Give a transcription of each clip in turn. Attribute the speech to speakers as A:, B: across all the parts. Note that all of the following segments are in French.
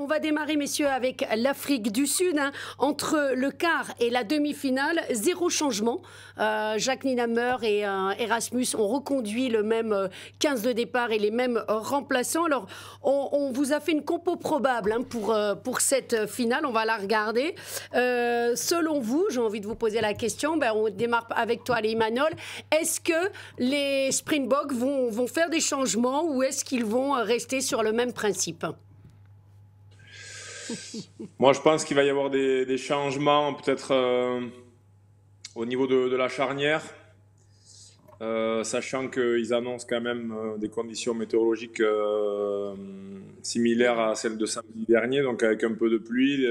A: on va démarrer, messieurs, avec l'Afrique du Sud. Hein. Entre le quart et la demi-finale, 0 changement. Jacques Nienaber et Erasmus ont reconduit le même 15 de départ et les mêmes remplaçants. Alors, on vous a fait une compo probable hein, pour cette finale. On va la regarder. Selon vous, j'ai envie de vous poser la question. On démarre avec toi, Emmanuel. Est-ce que les Springboks vont faire des changements ou est-ce qu'ils vont rester sur le même principe?
B: Moi, je pense qu'il va y avoir des changements, peut-être au niveau de la charnière, sachant qu'ils annoncent quand même des conditions météorologiques similaires à celles de samedi dernier, donc avec un peu de pluie,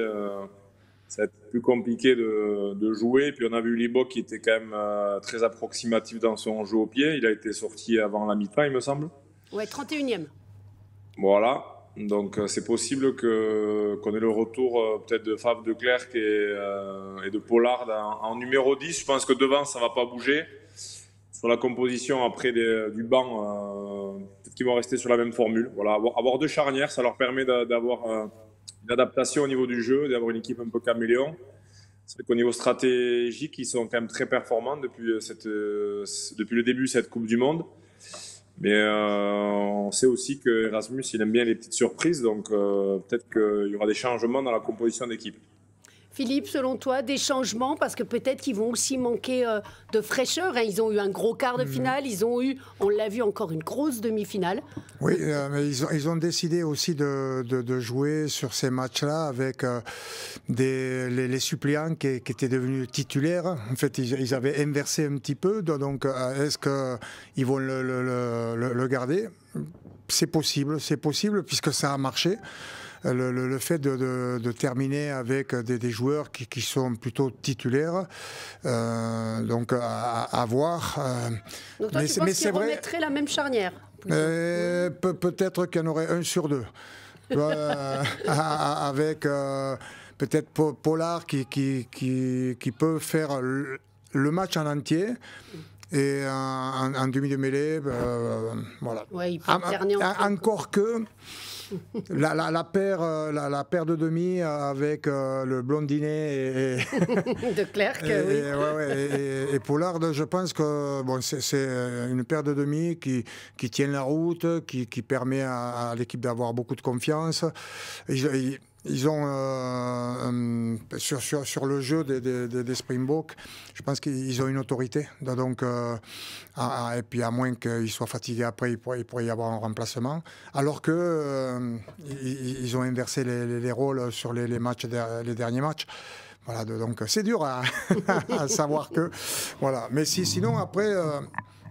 B: ça va être plus compliqué de jouer. Puis on a vu Libok qui était quand même très approximatif dans son jeu au pied. Il a été sorti avant la mi-temps, il me semble.
A: Ouais, 31e.
B: Voilà. Donc c'est possible qu'on ait le retour peut-être de Faf de Klerk et de Pollard en numéro 10. Je pense que devant, ça ne va pas bouger. Sur la composition après du banc, peut-être qu'ils vont rester sur la même formule. Voilà, avoir deux charnières, ça leur permet d'avoir une adaptation au niveau du jeu, d'avoir une équipe un peu caméléon. C'est qu'au niveau stratégique, ils sont quand même très performants depuis le début de cette Coupe du Monde. Mais on sait aussi que Erasmus, il aime bien les petites surprises, donc peut-être qu'il y aura des changements dans la composition d'équipe.
A: Philippe, selon toi, des changements, parce que peut-être qu'ils vont aussi manquer de fraîcheur. Hein. Ils ont eu un gros quart de finale, ils ont eu, on l'a vu, encore une grosse demi-finale.
C: Oui, mais ils ont décidé aussi de jouer sur ces matchs-là avec les suppléants qui étaient devenus titulaires. En fait, ils avaient inversé un petit peu, donc est-ce qu'ils vont le garder? C'est possible, puisque ça a marché. Le fait de terminer avec des joueurs qui sont plutôt titulaires, donc à voir.
A: Donc toi, tu penses qu'ils remettraient la même charnière?
C: Peut-être qu'il y en aurait 1 sur 2. Avec peut-être Pollard qui peut faire le match en entier. Et en demi de mêlée, voilà.
A: Ouais, il peut alterner
C: encore que la paire de demi avec le blondinet
A: de Klerk,
C: et Pollard, je pense que bon, c'est une paire de demi qui tient la route, qui permet à l'équipe d'avoir beaucoup de confiance. Ils ont sur le jeu des Springboks, je pense qu'ils ont une autorité. Donc, et puis à moins qu'ils soient fatigués après, il pourrait y avoir un remplacement. Alors que ils ont inversé les rôles sur les derniers matchs. Voilà, donc c'est dur à savoir que voilà. Mais sinon après.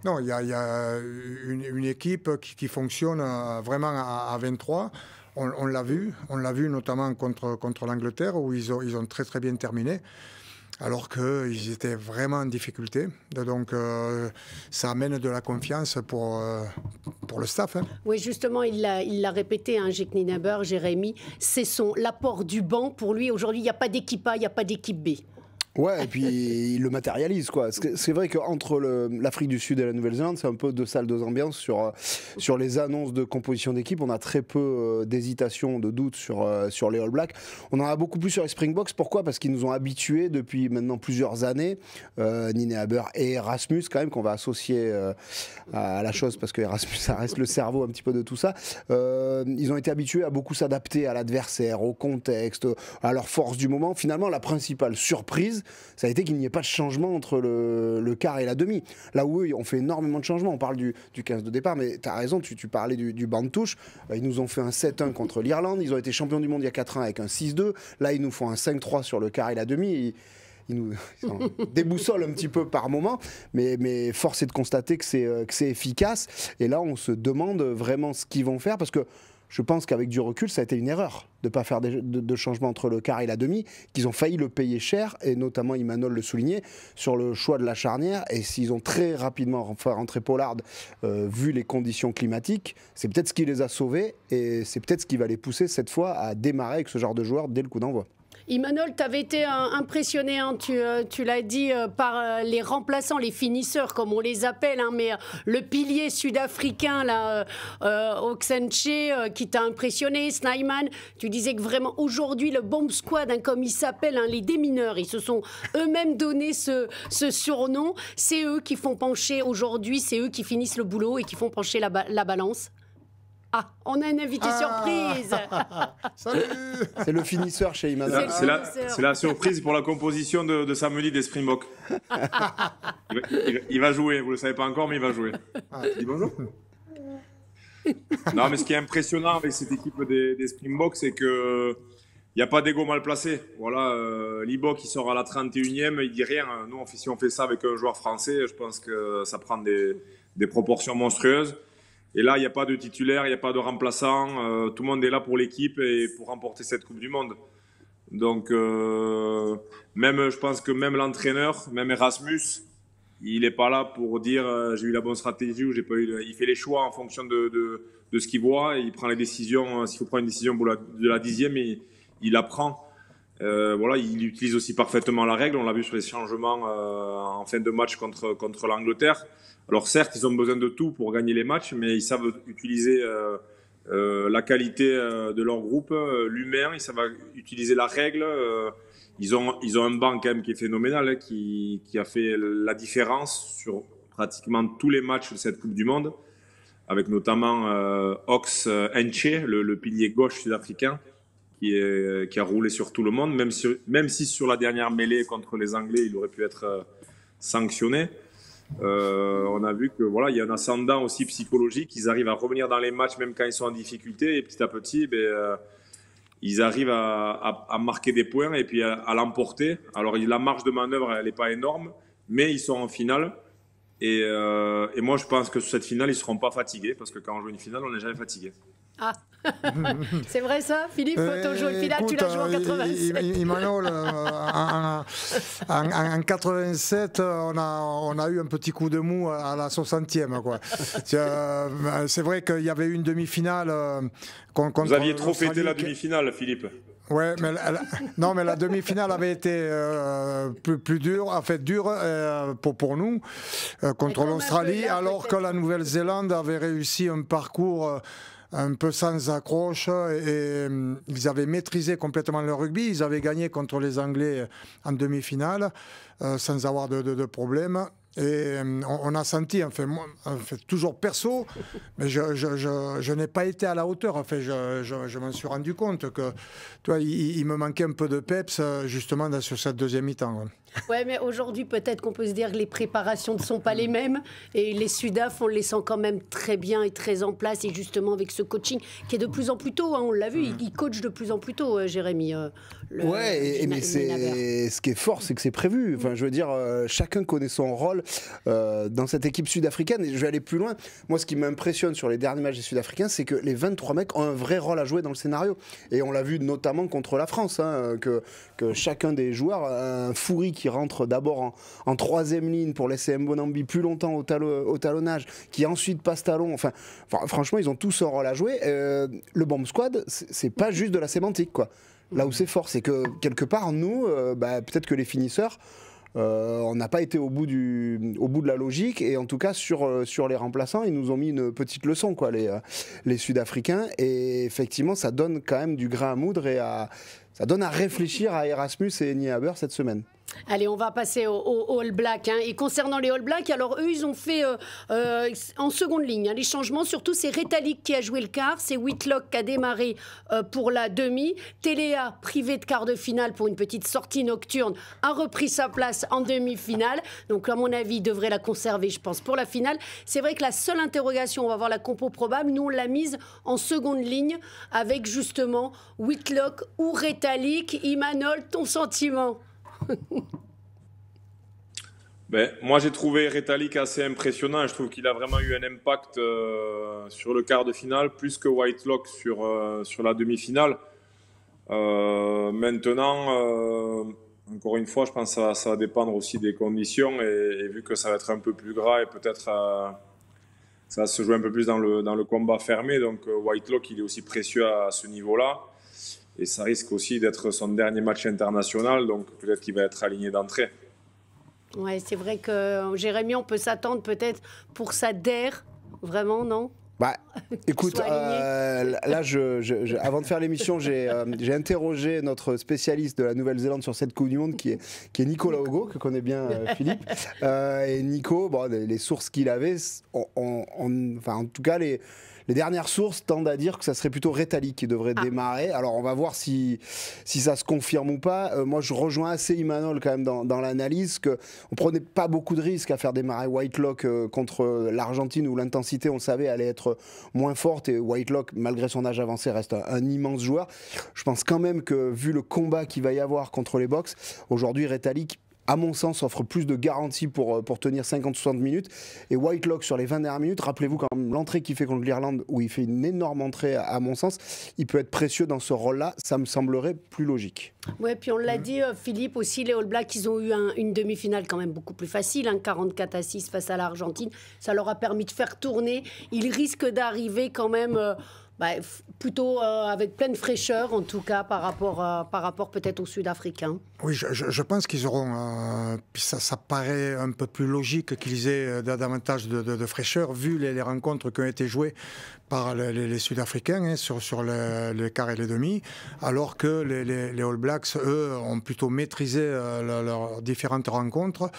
C: Non, il y a une équipe qui fonctionne vraiment à 23. On l'a vu notamment contre l'Angleterre où ils ont très très bien terminé, alors qu'ils étaient vraiment en difficulté. Donc ça amène de la confiance pour le staff. Hein.
A: Oui, justement, il l'a répété, hein, Jacques Nienaber, Jérémy, c'est l'apport du banc pour lui. Aujourd'hui, il n'y a pas d'équipe A, il n'y a pas d'équipe B.
D: Ouais, et puis il le matérialise, quoi. C'est vrai qu'entre l'Afrique du Sud et la Nouvelle-Zélande, c'est un peu deux salles, deux ambiances sur les annonces de composition d'équipe. On a très peu d'hésitation, de doute sur les All Blacks. On en a beaucoup plus sur les Springboks. Pourquoi? Parce qu'ils nous ont habitués depuis maintenant plusieurs années, Nienaber et Erasmus, quand même, qu'on va associer à la chose, parce que Erasmus, ça reste le cerveau un petit peu de tout ça. Ils ont été habitués à beaucoup s'adapter à l'adversaire, au contexte, à leur force du moment. Finalement, la principale surprise, ça a été qu'il n'y ait pas de changement entre le quart et la demi. Là où eux, on fait énormément de changements. On parle du 15 de départ, mais tu as raison, tu parlais du banc de touche. Ils nous ont fait un 7-1 contre l'Irlande. Ils ont été champions du monde il y a 4 ans avec un 6-2. Là, ils nous font un 5-3 sur le quart et la demi. Ils nous déboussolent un petit peu par moment, mais force est de constater que c'est efficace. Et là, on se demande vraiment ce qu'ils vont faire, parce que je pense qu'avec du recul, ça a été une erreur de ne pas faire de changement entre le quart et la demi, qu'ils ont failli le payer cher, et notamment Emmanuel le soulignait, sur le choix de la charnière. Et s'ils ont très rapidement fait rentrer Pollard, vu les conditions climatiques, c'est peut-être ce qui les a sauvés, et c'est peut-être ce qui va les pousser cette fois à démarrer avec ce genre de joueur dès le coup d'envoi.
A: Emmanuel, tu avais été impressionné, hein, tu l'as dit, par les remplaçants, les finisseurs, comme on les appelle, hein, mais le pilier sud-africain, là, Oxenche, qui t'a impressionné, Snyman. Tu disais que vraiment, aujourd'hui, le Bomb Squad, hein, comme ils s'appellent, hein, les démineurs, ils se sont eux-mêmes donné ce surnom. C'est eux qui font pencher aujourd'hui, c'est eux qui finissent le boulot et qui font pencher la balance. Ah, on a une invitée surprise.
C: Salut.
D: C'est le finisseur chez Emmanuel.
B: C'est la surprise pour la composition de samedi des Springboks. Il va jouer, vous ne le savez pas encore, mais il va jouer. Dis bonjour. Non, mais ce qui est impressionnant avec cette équipe des Springboks, c'est qu'il n'y a pas d'ego mal placé. Voilà, Libok, il sort à la 31e, il dit rien. Nous, si on fait ça avec un joueur français, je pense que ça prend des proportions monstrueuses. Et là, il n'y a pas de titulaire, il n'y a pas de remplaçant. Tout le monde est là pour l'équipe et pour remporter cette Coupe du Monde. Donc, je pense que même l'entraîneur, même Erasmus, il n'est pas là pour dire j'ai eu la bonne stratégie ou j'ai pas eu. Il fait les choix en fonction de ce qu'il voit et il prend les décisions. S'il faut prendre une décision de la 10e, il la prend. Voilà, il utilise aussi parfaitement la règle. On l'a vu sur les changements en fin de match contre l'Angleterre. Alors certes, ils ont besoin de tout pour gagner les matchs, mais ils savent utiliser la qualité de leur groupe, l'humain, ils savent utiliser la règle. Ils ont un banc quand même qui est phénoménal, hein, qui a fait la différence sur pratiquement tous les matchs de cette Coupe du Monde, avec notamment Ox Enche, le pilier gauche sud-africain, qui a roulé sur tout le monde, même si sur la dernière mêlée contre les Anglais, il aurait pu être sanctionné. On a vu que voilà, il y a un ascendant aussi psychologique. Ils arrivent à revenir dans les matchs même quand ils sont en difficulté et petit à petit, ils arrivent à marquer des points et puis à l'emporter. Alors la marge de manœuvre, elle n'est pas énorme, mais ils sont en finale. Et moi, je pense que sur cette finale, ils ne seront pas fatigués parce que quand on joue une finale, on n'est jamais fatigué.
A: Ah, c'est vrai ça, Philippe? Tu joues une finale, écoute, tu l'as joué en 87.
C: Emmanuel, en 87, on a eu un petit coup de mou à la 60e. Quoi. C'est vrai qu'il y avait eu une demi-finale.
B: Vous aviez trop fêté la demi-finale, Philippe.
C: Ouais, mais la demi-finale avait été plus dure, en fait dure pour nous contre l'Australie, alors que la Nouvelle-Zélande avait réussi un parcours un peu sans accroche et ils avaient maîtrisé complètement le rugby. Ils avaient gagné contre les Anglais en demi-finale sans avoir de problème. Et on a senti, moi, toujours perso, mais je n'ai pas été à la hauteur. Je m'en suis rendu compte que il me manquait un peu de peps justement sur cette deuxième mi-temps.
A: Ouais, mais aujourd'hui, peut-être qu'on peut se dire que les préparations ne sont pas les mêmes. Et les Sudaf, on les sent quand même très bien et très en place. Et justement, avec ce coaching qui est de plus en plus tôt, hein, on l'a vu, il coach de plus en plus tôt, Jérémy.
D: Mais ce qui est fort, c'est que c'est prévu. Enfin, je veux dire, chacun connaît son rôle dans cette équipe sud-africaine. Et je vais aller plus loin. Moi, ce qui m'impressionne sur les derniers matchs des Sud-Africains, c'est que les 23 mecs ont un vrai rôle à jouer dans le scénario. Et on l'a vu notamment contre la France, hein, que chacun des joueurs, un Fourie qui rentre d'abord en troisième ligne pour laisser Mbonambi plus longtemps au talonnage, qui ensuite passe talon. Enfin, franchement, ils ont tous un rôle à jouer. Le Bomb Squad, c'est pas juste de la sémantique, quoi. Là où c'est fort, c'est que quelque part, nous, peut-être que les finisseurs, on n'a pas été au bout de la logique, et en tout cas sur les remplaçants, ils nous ont mis une petite leçon, quoi, les Sud-Africains. Et effectivement, ça donne quand même du grain à moudre et ça donne à réfléchir à Erasmus et Nienaber cette semaine.
A: Allez, on va passer aux All Blacks. Hein. Et concernant les All Blacks, alors eux, ils ont fait en seconde ligne les changements. Surtout, c'est Retallick qui a joué le quart. C'est Whitlock qui a démarré pour la demi. Téléa, privé de quart de finale pour une petite sortie nocturne, a repris sa place en demi-finale. Donc, à mon avis, il devrait la conserver, je pense, pour la finale. C'est vrai que la seule interrogation, on va voir la compo probable. Nous, on l'a mise en seconde ligne avec justement Whitlock ou Retallick. Emmanuel, ton sentiment?
B: Moi, j'ai trouvé Retallick assez impressionnant. Je trouve qu'il a vraiment eu un impact sur le quart de finale, plus que Whitlock sur la demi-finale. Maintenant, encore une fois, je pense que ça va dépendre aussi des conditions. Et vu que ça va être un peu plus gras et peut-être ça va se jouer un peu plus dans le combat fermé. Donc Whitlock, il est aussi précieux à ce niveau-là. Et ça risque aussi d'être son dernier match international, donc peut-être qu'il va être aligné d'entrée.
A: Ouais, c'est vrai que Jérémy, on peut s'attendre peut-être pour sa DER, vraiment, non?
D: Bah, écoute, là, avant de faire l'émission, j'ai interrogé notre spécialiste de la Nouvelle-Zélande sur cette Coupe du Monde, qui est Nicolas Hugo, que connaît bien Philippe. Et Nico, bon, les sources qu'il avait, enfin, en tout cas, les dernières sources tendent à dire que ça serait plutôt Retallick qui devrait démarrer. Alors on va voir si ça se confirme ou pas. Moi je rejoins assez Imanol quand même dans l'analyse, qu'on ne prenait pas beaucoup de risques à faire démarrer Whitelock contre l'Argentine, où l'intensité, on le savait, allait être moins forte. Et Whitelock, malgré son âge avancé, reste un immense joueur. Je pense quand même que, vu le combat qu'il va y avoir contre les Box, aujourd'hui Retallick, à mon sens, offre plus de garanties pour tenir 50-60 minutes. Et Whitelock, sur les 20 dernières minutes, rappelez-vous quand même l'entrée qu'il fait contre l'Irlande, où il fait une énorme entrée, à mon sens, il peut être précieux dans ce rôle-là. Ça me semblerait plus logique.
A: Oui, puis on l'a dit, Philippe, aussi, les All Blacks, ils ont eu une demi-finale quand même beaucoup plus facile, 44-6 face à l'Argentine. Ça leur a permis de faire tourner. Ils risquent d'arriver quand même... plutôt avec pleine fraîcheur, en tout cas, par rapport peut-être aux Sud-Africains.
C: Oui, je pense qu'ils auront, puis ça paraît un peu plus logique qu'ils aient davantage de fraîcheur, vu les rencontres qui ont été jouées par les Sud-Africains sur les quarts et les demi, alors que les All Blacks, eux, ont plutôt maîtrisé leurs différentes rencontres,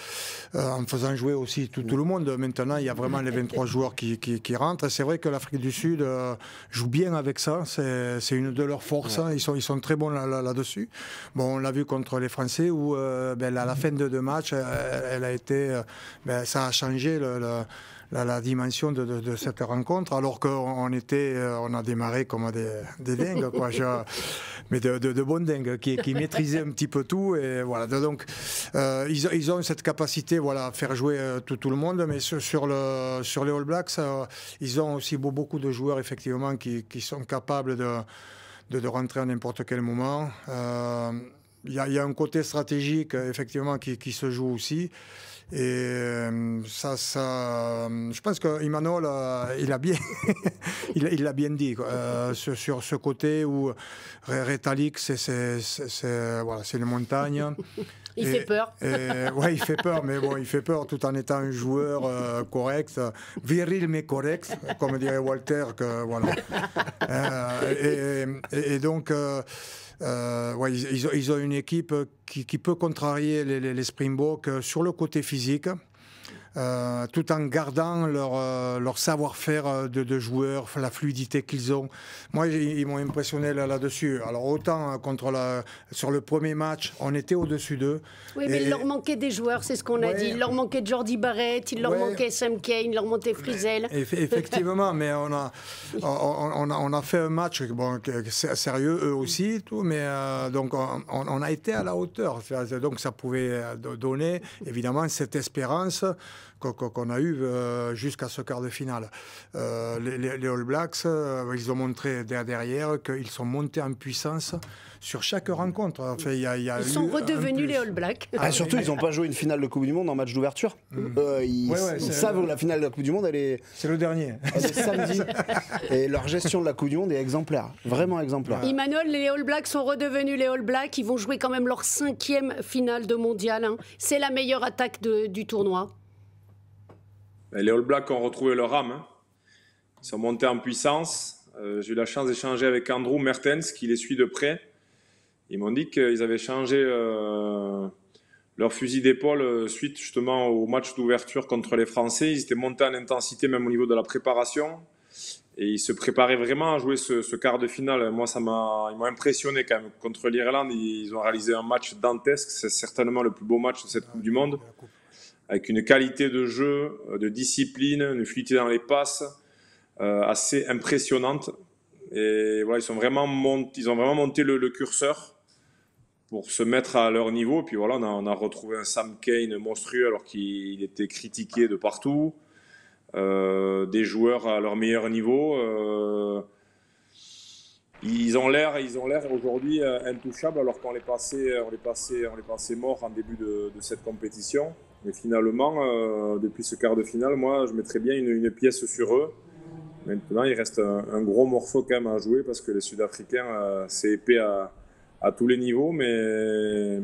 C: en faisant jouer aussi tout le monde. Maintenant, il y a vraiment les 23 joueurs qui rentrent. C'est vrai que l'Afrique du Sud joue bien avec ça, c'est une de leurs forces, hein. Ils sont très bons là-dessus. Bon, on l'a vu contre les Français, où à la fin de deux matchs, elle a été, ça a changé la dimension de cette rencontre, alors qu'on a démarré comme des dingues, quoi. Mais de bons dingues qui maîtrisaient un petit peu tout, et voilà. Donc ils ont cette capacité, voilà, à faire jouer tout le monde, mais sur les All Blacks, ils ont aussi beaucoup de joueurs effectivement qui sont capables de rentrer à n'importe quel moment. Il y a un côté stratégique effectivement qui se joue aussi. Et ça, je pense que Imanol, il a bien, il l'a bien dit, quoi. Sur ce côté où Retallick, c'est les montagnes.
A: Il fait peur.
C: Ouais, il fait peur, mais bon, il fait peur tout en étant un joueur correct, viril mais correct, comme dirait Walter, que voilà. Et donc. Ils ont une équipe qui peut contrarier les Springboks sur le côté physique, tout en gardant leur savoir-faire de joueurs, la fluidité qu'ils ont. Moi, ils m'ont impressionné là-dessus. Alors, autant sur le premier match, on était au-dessus d'eux.
A: Oui, mais il leur manquait des joueurs, c'est ce qu'on a dit. Il leur manquait Jordi Barrett, il leur manquait Sam Cane, il leur manquait Frizel.
C: Effectivement, mais on a fait un match sérieux, eux aussi, tout, mais donc on a été à la hauteur. Donc ça pouvait donner, évidemment, cette espérance qu'on a eu jusqu'à ce quart de finale. Les All Blacks, ils ont montré derrière qu'ils sont montés en puissance sur chaque rencontre. Enfin, ils sont
A: redevenus les All Blacks.
D: Surtout, ils n'ont pas joué une finale de Coupe du Monde en match d'ouverture. Ils savent que la finale de la Coupe du Monde,
C: c'est le dernier.
D: Elle est samedi. Et leur gestion de la Coupe du Monde est exemplaire. Vraiment exemplaire.
A: Imanol, les All Blacks sont redevenus les All Blacks. Ils vont jouer quand même leur 5e finale de mondial, hein. C'est la meilleure attaque du tournoi.
B: Les All Blacks ont retrouvé leur âme, hein. Ils sont montés en puissance. J'ai eu la chance d'échanger avec Andrew Mertens, qui les suit de près. Ils m'ont dit qu'ils avaient changé leur fusil d'épaule suite justement au match d'ouverture contre les Français. Ils étaient montés en intensité même au niveau de la préparation. Et ils se préparaient vraiment à jouer ce quart de finale. Moi, ils m'ont impressionné quand même. Contre l'Irlande, ils ont réalisé un match dantesque. C'est certainement le plus beau match de cette Coupe du Monde, avec une qualité de jeu, de discipline, une fluidité dans les passes assez impressionnante. Et voilà, ils ont vraiment monté le curseur pour se mettre à leur niveau. Et puis voilà, on a retrouvé un Sam Cane monstrueux alors qu'il était critiqué de partout. Des joueurs à leur meilleur niveau. Ils ont l'air aujourd'hui intouchables alors qu'on les passait morts en début de cette compétition. Mais finalement, depuis ce quart de finale, moi, je mettrais bien une pièce sur eux. Maintenant, il reste un gros morceau quand même à jouer parce que les Sud-Africains, c'est épais à tous les niveaux, mais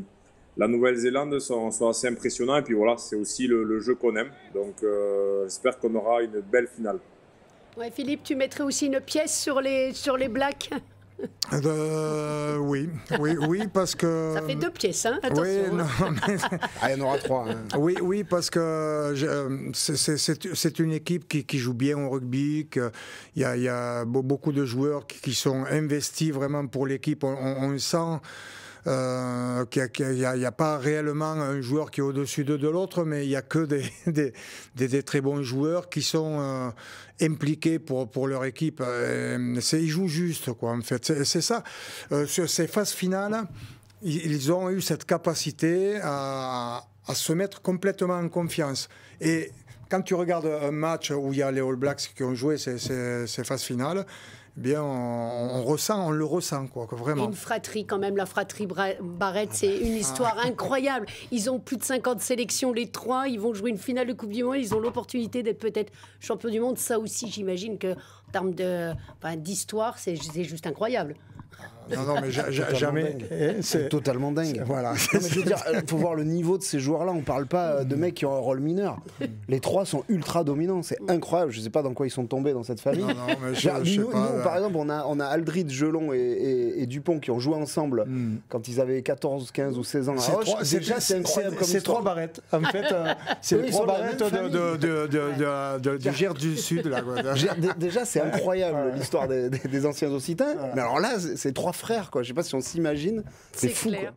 B: la Nouvelle-Zélande sont assez impressionnants. Et puis voilà, c'est aussi le jeu qu'on aime. Donc j'espère qu'on aura une belle finale.
A: Ouais, Philippe, tu mettrais aussi une pièce sur les Blacks?
C: Oui, parce que...
A: Ça fait 2 pièces, hein, attention.
C: Oui, non, mais...
D: il y en aura 3. Hein.
C: Oui, parce que c'est une équipe qui joue bien au rugby, il y a beaucoup de joueurs qui sont investis vraiment pour l'équipe. On sent... qu'il n'y a pas réellement un joueur qui est au-dessus de l'autre, mais il n'y a que des très bons joueurs qui sont impliqués pour leur équipe. Ils jouent juste, quoi, en fait. C'est ça. Sur ces phases finales, ils ont eu cette capacité à se mettre complètement en confiance. Et quand tu regardes un match où il y a les All Blacks qui ont joué ces phases finales, eh bien, on le ressent, quoi, vraiment.
A: Et une fratrie, quand même, la fratrie Barrett, c'est une histoire incroyable. Ils ont plus de 50 sélections, les 3. Ils vont jouer une finale de Coupe du Monde. Ils ont l'opportunité d'être peut-être champions du monde. Ça aussi, j'imagine qu'en termes d'histoire, c'est juste incroyable.
C: Non, mais jamais.
D: C'est totalement dingue.
C: Voilà.
D: Non, mais je veux dire, il faut voir le niveau de ces joueurs-là. On ne parle pas de mecs qui ont un rôle mineur. Les 3 sont ultra dominants. C'est incroyable. Je ne sais pas dans quoi ils sont tombés dans cette famille.
C: Non, mais je sais
D: nous,
C: pas,
D: par exemple, on a Aldridge, Gelon et Dupont qui ont joué ensemble quand ils avaient 14, 15 ou 16 ans.
C: C'est 3 Barrettes. En fait, c'est les 3 Barrettes du Gers du Sud. Là,
D: déjà, c'est incroyable l'histoire des anciens Occitans. Mais alors là, c'est 3 frères, quoi. Je sais pas si on s'imagine. C'est fou, quoi.